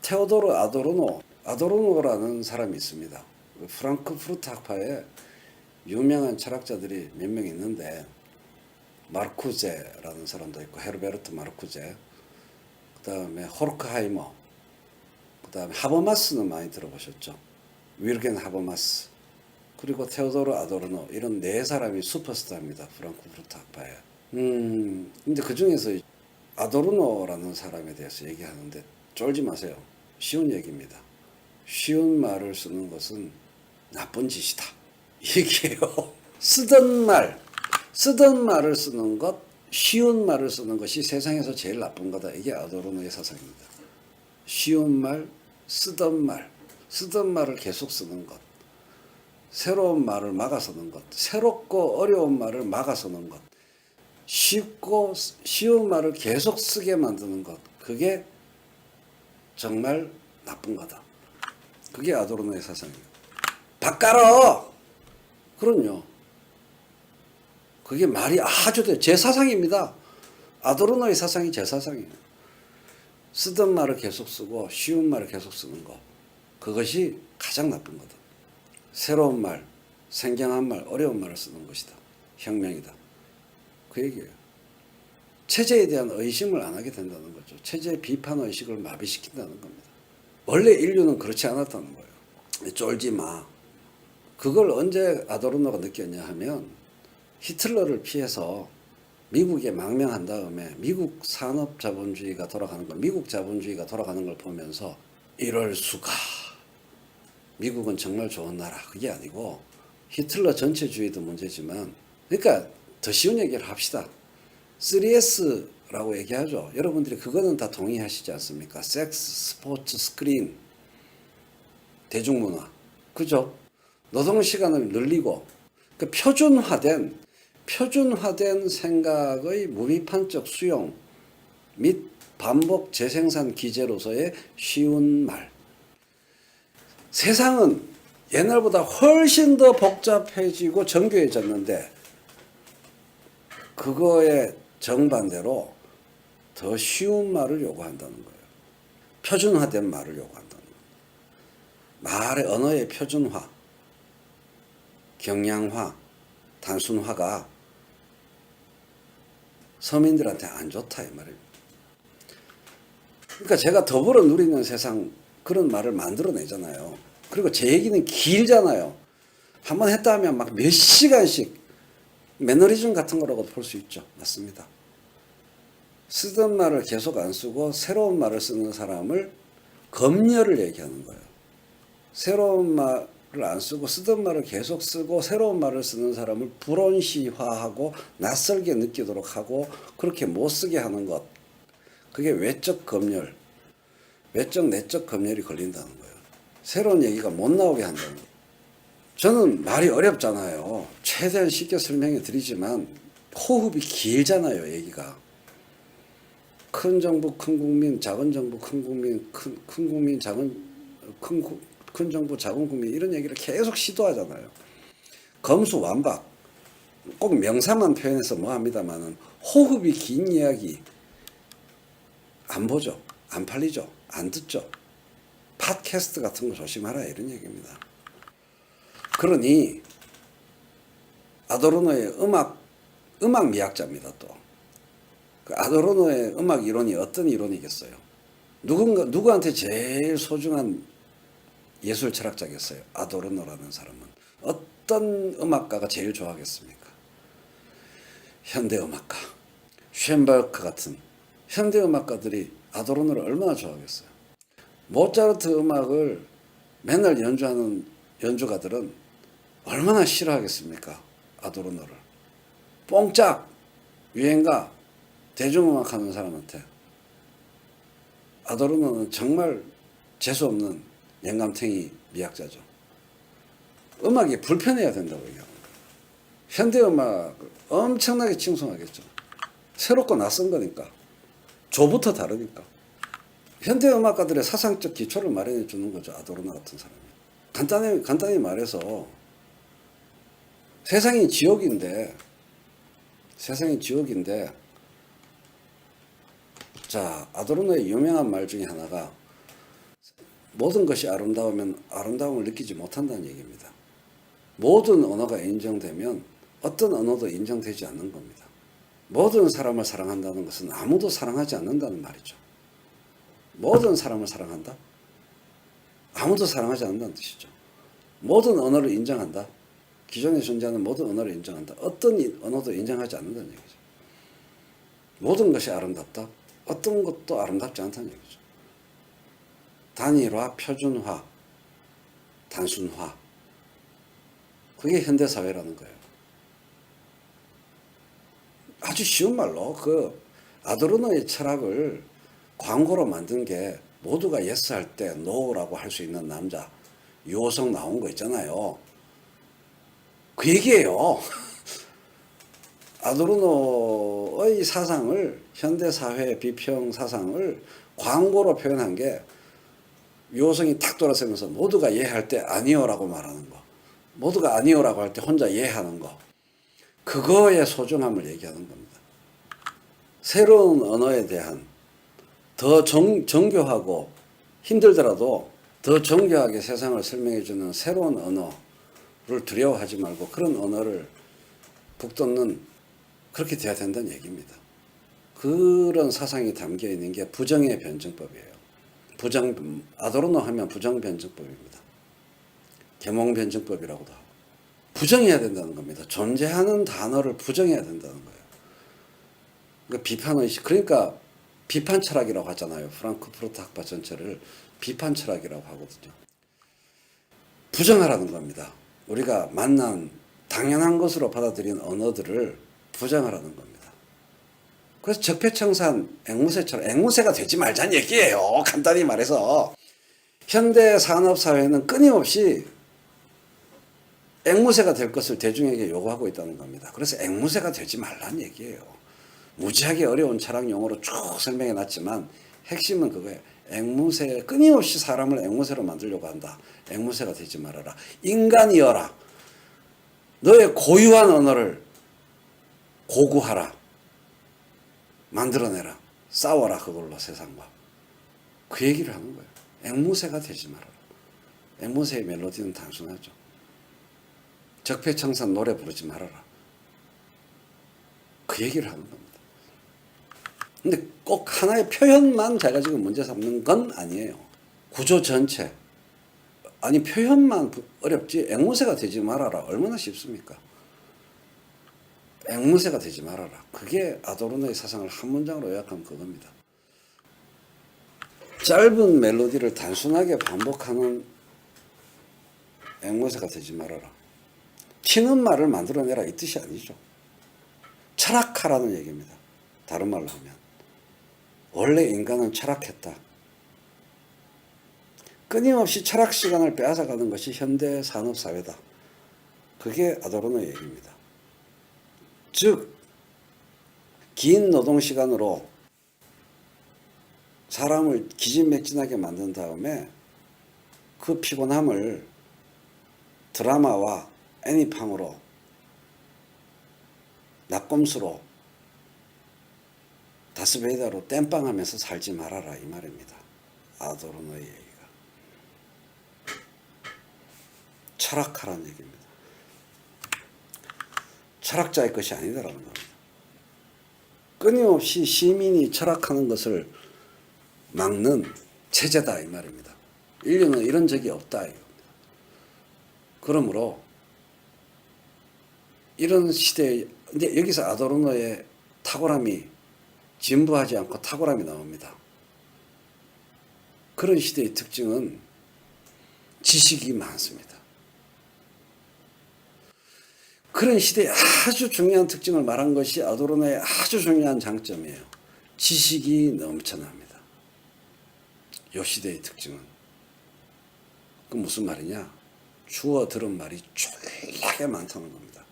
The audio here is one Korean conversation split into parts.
테오도르 아도르노라는 사람이 있습니다. 프랑크푸르트 학파에 유명한 철학자들이 몇 명 있는데 마르쿠제라는 사람도 있고 헤르베르트 마르쿠제, 그 다음에 호르크하이머, 그 다음에 하버마스는 많이 들어보셨죠. 윌겐 하버마스, 그리고 테오도르 아도르노, 이런 네 사람이 슈퍼스타입니다. 프랑크푸르트 학파에. 근데 그 중에서 아도르노라는 사람에 대해서 얘기하는데 쫄지 마세요. 쉬운 얘기입니다. 쉬운 말을 쓰는 것은 나쁜 짓이다, 얘기해요. 쓰던 말을 쓰는 것, 쉬운 말을 쓰는 것이 세상에서 제일 나쁜 거다. 이게 아도르노의 사상입니다. 쉬운 말, 쓰던 말을 계속 쓰는 것, 새로운 말을 막아 쓰는 것, 새롭고 어려운 말을 막아 쓰는 것, 쉽고 쉬운 말을 계속 쓰게 만드는 것, 그게 정말 나쁜 거다. 그게 아도르노의 사상이에요. 바꿔라! 그럼요. 그게 말이 아주 돼요. 제 사상입니다. 아도르노의 사상이 제 사상이에요. 쓰던 말을 계속 쓰고 쉬운 말을 계속 쓰는 것, 그것이 가장 나쁜 거다. 새로운 말, 생경한 말, 어려운 말을 쓰는 것이다. 혁명이다. 그 얘기예요. 체제에 대한 의심을 안 하게 된다는 거죠. 체제의 비판 의식을 마비시킨다는 겁니다. 원래 인류는 그렇지 않았다는 거예요. 쫄지 마. 그걸 언제 아도르노가 느꼈냐 하면 히틀러를 피해서 미국에 망명한 다음에 미국 산업자본주의가 돌아가는 걸, 미국 자본주의가 돌아가는 걸 보면서 이럴 수가, 미국은 정말 좋은 나라, 그게 아니고 히틀러 전체주의도 문제지만, 그러니까 더 쉬운 얘기를 합시다. 3S라고 얘기하죠. 여러분들이 그거는 다 동의하시지 않습니까? 섹스, 스포츠, 스크린, 대중문화, 그죠? 노동시간을 늘리고, 그 표준화된 생각의 무비판적 수용 및 반복 재생산 기제로서의 쉬운 말. 세상은 옛날보다 훨씬 더 복잡해지고 정교해졌는데 그거에 정반대로 더 쉬운 말을 요구한다는 거예요. 표준화된 말을 요구한다는 거예요. 말의 언어의 표준화, 경량화, 단순화가 서민들한테 안 좋다, 이 말입니다. 그러니까 제가 더불어 누리는 세상, 그런 말을 만들어내잖아요. 그리고 제 얘기는 길잖아요. 한번 했다 하면 막 몇 시간씩, 매너리즘 같은 거라고 볼 수 있죠. 맞습니다. 쓰던 말을 계속 안 쓰고 새로운 말을 쓰는 사람을 검열을 얘기하는 거예요. 새로운 말을 안 쓰고 쓰던 말을 계속 쓰고 새로운 말을 쓰는 사람을 불온시화하고 낯설게 느끼도록 하고 그렇게 못 쓰게 하는 것, 그게 외적 검열, 외적 내적 검열이 걸린다는 거예요. 새로운 얘기가 못 나오게 한다는 거예요. 저는 말이 어렵잖아요. 최대한 쉽게 설명해 드리지만 호흡이 길잖아요, 얘기가. 큰 정부, 큰 국민, 작은 정부, 큰 국민, 큰 국민, 큰 정부, 작은 국민, 이런 얘기를 계속 시도하잖아요. 검수완박. 꼭 명사만 표현해서 뭐 합니다만은 호흡이 긴 이야기 안 보죠. 안 팔리죠. 안 듣죠. 팟캐스트 같은 거 조심하라, 이런 얘기입니다. 그러니 아도르노의 음악 미학자입니다. 또 그 아도르노의 음악 이론이 어떤 이론이겠어요? 누구한테 제일 소중한 예술 철학자겠어요? 아도르노라는 사람은 어떤 음악가가 제일 좋아하겠습니까? 현대음악가, 쉔버크 같은 현대음악가들이 아도르노를 얼마나 좋아하겠어요? 모차르트 음악을 맨날 연주하는 연주가들은 얼마나 싫어하겠습니까? 아도르노를. 뽕짝 유행가 대중음악 하는 사람한테 아도르노는 정말 재수없는 영감탱이 미학자죠. 음악이 불편해야 된다고 얘기합니다. 현대음악을 엄청나게 칭송하겠죠. 새롭고 낯선 거니까. 조부터 다르니까. 현대음악가들의 사상적 기초를 마련해 주는 거죠. 아도르노 같은 사람이. 간단히 말해서 세상이 지옥인데 자, 아도르노의 유명한 말 중에 하나가 모든 것이 아름다우면 아름다움을 느끼지 못한다는 얘기입니다. 모든 언어가 인정되면 어떤 언어도 인정되지 않는 겁니다. 모든 사람을 사랑한다는 것은 아무도 사랑하지 않는다는 말이죠. 모든 사람을 사랑한다? 아무도 사랑하지 않는다는 뜻이죠. 모든 언어를 인정한다? 기존에 존재하는 모든 언어를 인정한다. 어떤 언어도 인정하지 않는다는 얘기죠. 모든 것이 아름답다? 어떤 것도 아름답지 않다는 얘기죠. 단일화, 표준화, 단순화. 그게 현대사회라는 거예요. 아주 쉬운 말로 그 아도르노의 철학을 광고로 만든 게 모두가 예스 할 때 노라고 할 수 있는 남자 유호성 나온 거 있잖아요. 그 얘기예요. 아도르노의 사상을 현대사회 비평 사상을 광고로 표현한 게 유호성이 탁 돌아서면서 모두가 예할 때 아니요라고 말하는 거, 모두가 아니요라고 할 때 혼자 예하는 거, 그거의 소중함을 얘기하는 겁니다. 새로운 언어에 대한 더 정교하고 힘들더라도 더 정교하게 세상을 설명해주는 새로운 언어를 두려워하지 말고 그런 언어를 북돋는 그렇게 돼야 된다는 얘기입니다. 그런 사상이 담겨 있는 게 부정의 변증법이에요. 아도르노 하면 부정변증법입니다. 계몽변증법이라고도 하고. 부정해야 된다는 겁니다. 존재하는 단어를 부정해야 된다는 거예요. 그러니까 비판의식, 그러니까 비판 철학이라고 하잖아요. 프랑크푸르트 학파 전체를 비판 철학이라고 하거든요. 부정하라는 겁니다. 우리가 만난 당연한 것으로 받아들인 언어들을 부정하라는 겁니다. 그래서 적폐청산, 앵무새처럼 앵무새가 되지 말자는 얘기예요. 간단히 말해서 현대 산업사회는 끊임없이 앵무새가 될 것을 대중에게 요구하고 있다는 겁니다. 그래서 앵무새가 되지 말라는 얘기예요. 무지하게 어려운 철학 용어로 쭉 설명해 놨지만 핵심은 그거예요. 앵무새, 끊임없이 사람을 앵무새로 만들려고 한다. 앵무새가 되지 말아라. 인간이여라. 너의 고유한 언어를 고구하라. 만들어내라. 싸워라 그걸로 세상과. 그 얘기를 하는 거예요. 앵무새가 되지 말아라. 앵무새의 멜로디는 단순하죠. 적폐청산 노래 부르지 말아라. 그 얘기를 하는 겁니다. 근데 꼭 하나의 표현만 제가 지금 문제 삼는 건 아니에요. 구조 전체. 아니 표현만 어렵지 앵무새가 되지 말아라. 얼마나 쉽습니까? 앵무새가 되지 말아라. 그게 아도르노의 사상을 한 문장으로 요약하면 그겁니다. 짧은 멜로디를 단순하게 반복하는 앵무새가 되지 말아라. 튀는 말을 만들어내라 이 뜻이 아니죠. 철학하라는 얘기입니다. 다른 말로 하면. 원래 인간은 철학했다. 끊임없이 철학 시간을 빼앗아가는 것이 현대 산업사회다. 그게 아도르노의 얘기입니다. 즉, 긴 노동시간으로 사람을 기진맥진하게 만든 다음에 그 피곤함을 드라마와 애니팡으로 낙검수로 다스베이다로 땜빵하면서 살지 말아라 이 말입니다. 아도르노의 얘기가. 철학하라는 얘기입니다. 철학자의 것이 아니다라는 겁니다. 끊임없이 시민이 철학하는 것을 막는 체제다 이 말입니다. 인류는 이런 적이 없다 이겁니다. 그러므로 이런 시대에 근데 여기서 아도르노의 탁월함이 진부하지 않고 탁월함이 나옵니다. 그런 시대의 특징은 지식이 많습니다. 그런 시대의 아주 중요한 특징을 말한 것이 아도르노의 아주 중요한 장점이에요. 지식이 넘쳐납니다. 이 시대의 특징은. 그 무슨 말이냐? 주워 들은 말이 졸라게 많다는 겁니다.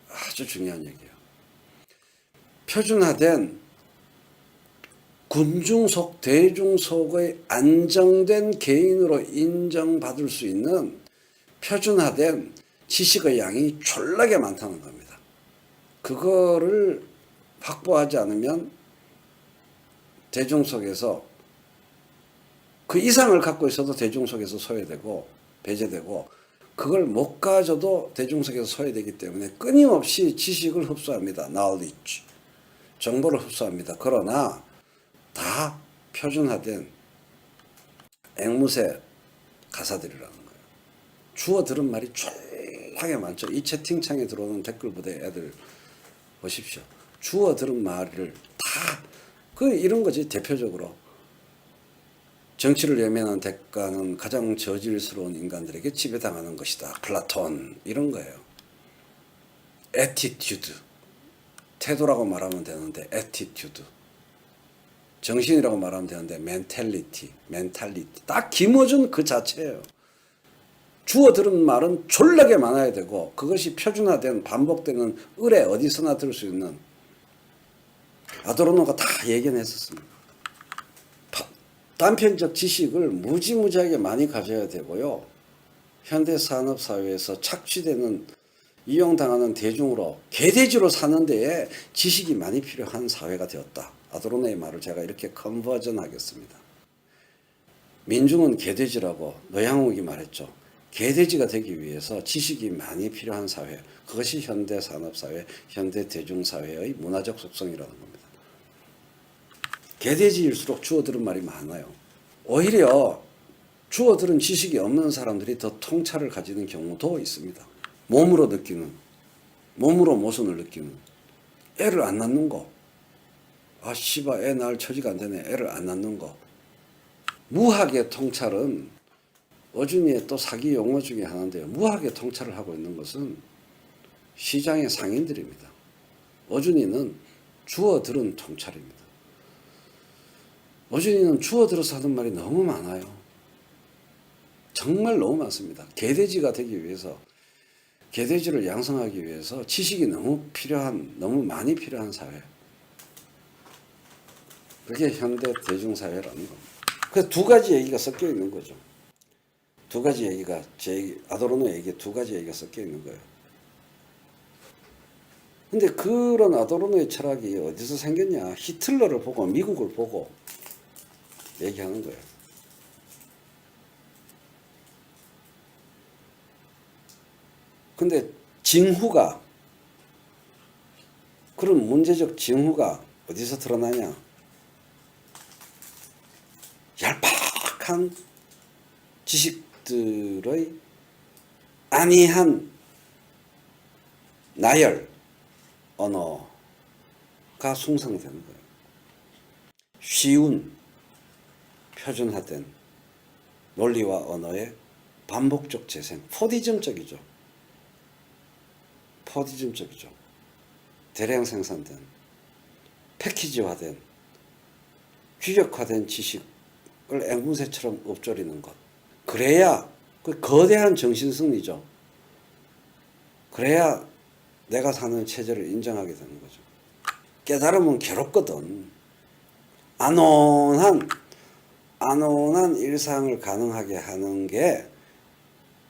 아주 중요한 얘기예요. 표준화된 군중속, 대중속의 안정된 개인으로 인정받을 수 있는 표준화된 지식의 양이 졸라게 많다는 겁니다. 그거를 확보하지 않으면 대중 속에서 그 이상을 갖고 있어도 대중 속에서 소외되고 배제되고 그걸 못 가져도 대중 속에서 소외되기 때문에 끊임없이 지식을 흡수합니다. knowledge. 정보를 흡수합니다. 그러나 다 표준화된 앵무새 가사들이라는 거예요. 주워 들은 말이 졸라게 많죠. 이 채팅창에 들어오는 댓글 부대 애들 보십시오. 주워 들은 말을 다 이런 거지. 대표적으로 정치를 외면한 대가는 가장 저질스러운 인간들에게 지배당하는 것이다. 플라톤 이런 거예요. 애티튜드 태도라고 말하면 되는데 애티튜드 정신이라고 말하면 되는데 멘탈리티 딱 김어준 그 자체예요. 주워 들은 말은 졸라게 많아야 되고 그것이 표준화된 반복되는 을에 어디서나 들을 수 있는 아도르노가 다 예견했었습니다. 단편적 지식을 무지무지하게 많이 가져야 되고요. 현대산업사회에서 착취되는 이용당하는 대중으로 개돼지로 사는 데에 지식이 많이 필요한 사회가 되었다. 아도르노의 말을 제가 이렇게 컨버전 하겠습니다. 민중은 개돼지라고 노양욱이 말했죠. 개돼지가 되기 위해서 지식이 많이 필요한 사회. 그것이 현대산업사회, 현대대중사회의 문화적 속성이라는 겁니다. 개돼지일수록 주워 들은 말이 많아요. 오히려 주워 들은 지식이 없는 사람들이 더 통찰을 가지는 경우도 있습니다. 몸으로 느끼는, 몸으로 모순을 느끼는, 애를 안 낳는 거. 아, 씨발, 애 낳을 처지가 안 되네. 애를 안 낳는 거. 무학의 통찰은 어준이의 또 사기 용어 중에 하나인데요. 무학의 통찰을 하고 있는 것은 시장의 상인들입니다. 어준이는 주워 들은 통찰입니다. 어준이는 주워 들어서 하는 말이 너무 많아요. 정말 너무 많습니다. 개돼지가 되기 위해서, 개돼지를 양성하기 위해서 지식이 너무 많이 필요한 사회. 그게 현대 대중사회라는 겁니다. 그래서 두 가지 얘기가 섞여 있는 거죠. 두 가지 얘기가, 아도르노 얘기에 두 가지 얘기가 섞여 있는 거예요. 근데 그런 아도르노의 철학이 어디서 생겼냐? 히틀러를 보고, 미국을 보고 얘기하는 거예요. 근데 징후가, 그런 문제적 징후가 어디서 드러나냐? 얄팍한 지식들의 안이한 나열 언어가 숭상되는 거예요. 쉬운 표준화된 논리와 언어의 반복적 재생, 포디즘적이죠. 대량 생산된, 패키지화된, 규격화된 지식을 앵무새처럼 읊조리는 것. 그래야 그 거대한 정신승리죠. 그래야 내가 사는 체제를 인정하게 되는 거죠. 깨달음은 괴롭거든. 안온한 일상을 가능하게 하는 게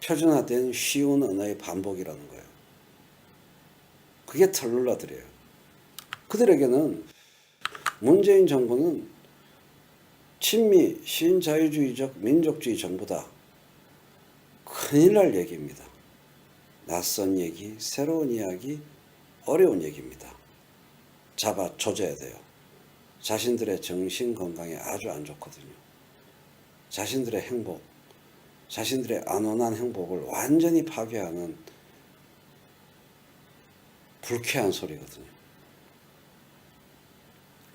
표준화된 쉬운 언어의 반복이라는 거예요. 그게 털룰라들이에요. 그들에게는 문재인 정부는 친미, 신자유주의적 민족주의 정부다. 큰일 날 얘기입니다. 낯선 얘기, 새로운 이야기, 어려운 얘기입니다. 잡아 조져야 돼요. 자신들의 정신 건강에 아주 안 좋거든요. 자신들의 행복, 자신들의 안온한 행복을 완전히 파괴하는 불쾌한 소리거든요.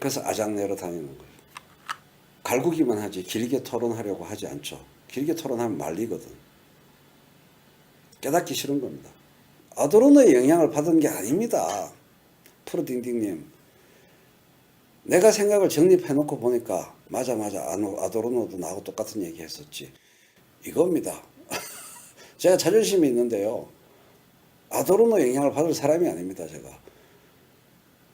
그래서 아작내러 다니는 거예요. 갈구기만 하지 길게 토론하려고 하지 않죠. 길게 토론하면 말리거든. 깨닫기 싫은 겁니다. 아도르노의 영향을 받은 게 아닙니다. 프로딩딩님. 내가 생각을 정립해놓고 보니까 맞아 아도르노도 나하고 똑같은 얘기 했었지. 이겁니다. 제가 자존심이 있는데요. 아도르노 영향을 받을 사람이 아닙니다. 제가.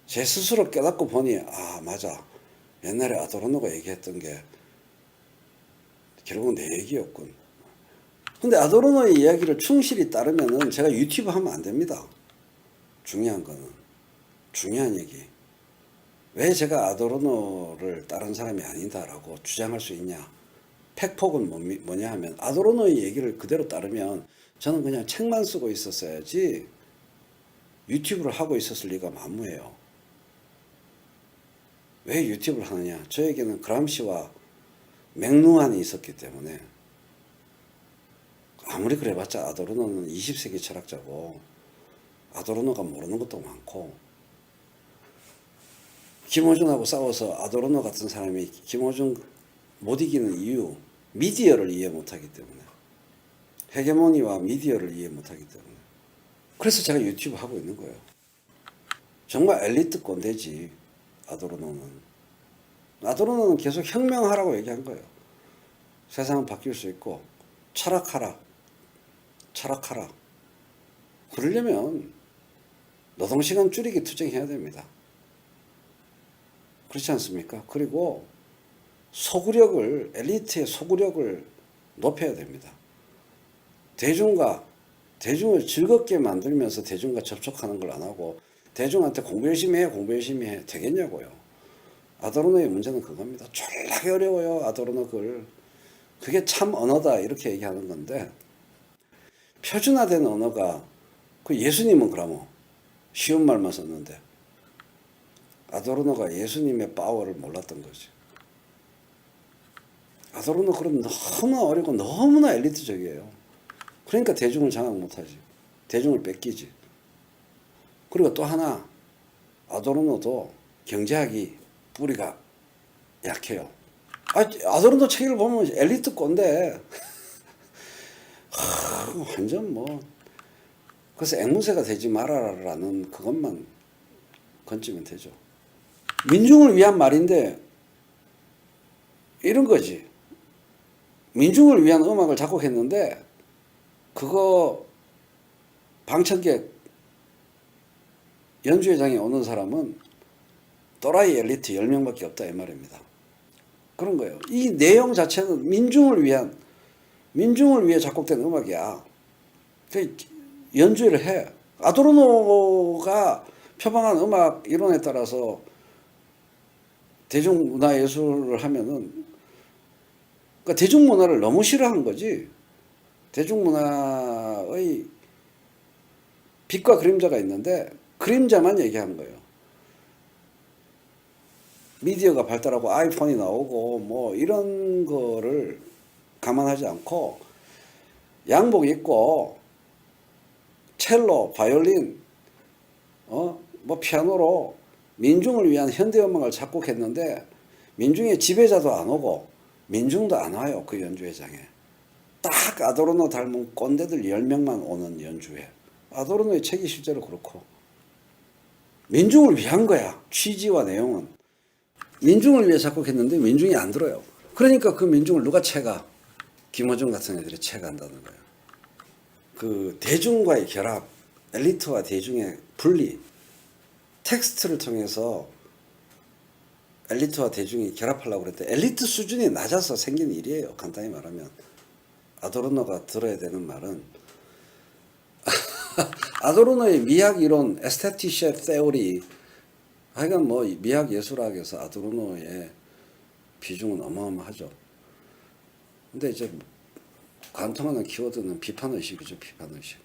제 스스로 깨닫고 보니 아 맞아. 옛날에 아도르노가 얘기했던 게 결국은 내 얘기였군. 근데 아도르노의 이야기를 충실히 따르면은 제가 유튜브 하면 안 됩니다. 중요한 거는. 중요한 얘기. 왜 제가 아도르노를 다른 사람이 아니다라고 주장할 수 있냐? 팩폭은 뭐냐 하면 아도르노의 얘기를 그대로 따르면 저는 그냥 책만 쓰고 있었어야지 유튜브를 하고 있었을 리가 만무해요. 왜 유튜브를 하느냐? 저에게는 그람시와 맥루한이 있었기 때문에. 아무리 그래봤자 아도르노는 20세기 철학자고 아도르노가 모르는 것도 많고, 김어준하고 싸워서 아도르노 같은 사람이 김어준 못 이기는 이유, 미디어를 이해 못하기 때문에, 헤게모니와 미디어를 이해 못하기 때문에. 그래서 제가 유튜브 하고 있는 거예요. 정말 엘리트 꼰대지 아도르노는. 아도르노는 계속 혁명하라고 얘기한 거예요. 세상은 바뀔 수 있고 철학하라. 그러려면 노동시간 줄이기 투쟁해야 됩니다. 그렇지 않습니까? 그리고 소구력을, 엘리트의 소구력을 높여야 됩니다. 대중을 즐겁게 만들면서 대중과 접촉하는 걸 안 하고 대중한테 공부 열심히 해 되겠냐고요. 아도르노의 문제는 그겁니다. 졸라게 어려워요, 아도르노 글. 그게 참 언어다 이렇게 얘기하는 건데, 표준화된 언어가, 그 예수님은 그러면 쉬운 말만 썼는데 아도르노가 예수님의 파워를 몰랐던 거지. 아도르노 그럼 너무 어리고 너무나 엘리트적이에요. 그러니까 대중을 장악 못하지. 대중을 뺏기지. 그리고 또 하나, 아도르노도 경제학이 뿌리가 약해요. 아도르노 책을 보면 엘리트 꼰대. 완전 뭐. 그래서 앵무새가 되지 말아라라는 그것만 건지면 되죠. 민중을 위한 말인데 이런 거지. 민중을 위한 음악을 작곡했는데 그거 방청객 연주회장에 오는 사람은 또라이 엘리트 10명밖에 없다 이 말입니다. 그런 거예요. 이 내용 자체는 민중을 위해 작곡된 음악이야. 연주를 해. 아도르노가 표방한 음악 이론에 따라서 대중문화예술을 하면은, 그러니까 대중문화를 너무 싫어한 거지. 대중문화의 빛과 그림자가 있는데 그림자만 얘기하는 거예요. 미디어가 발달하고 아이폰이 나오고 뭐 이런 거를 감안하지 않고 양복 입고 첼로, 바이올린, 뭐 피아노로 민중을 위한 현대음악을 작곡했는데 민중의 지배자도 안 오고 민중도 안 와요. 그 연주회장에. 딱 아도르노 닮은 꼰대들 10명만 오는 연주회. 아도르노의 책이 실제로 그렇고 민중을 위한 거야. 취지와 내용은. 민중을 위해 작곡했는데 민중이 안 들어요. 그러니까 그 민중을 누가 채가? 김어준 같은 애들이 채간다는 거예요. 그 대중과의 결합, 엘리트와 대중의 분리, 텍스트를 통해서 엘리트와 대중이 결합하려고 그랬대. 엘리트 수준이 낮아서 생긴 일이에요. 간단히 말하면. 아도르노가 들어야 되는 말은 아도르노의 미학 이론, 에스테티셰 테오리, 하여간 뭐 미학 예술학에서 아도르노의 비중은 어마어마하죠. 근데 이제 관통하는 키워드는 비판의식이죠. 비판의식.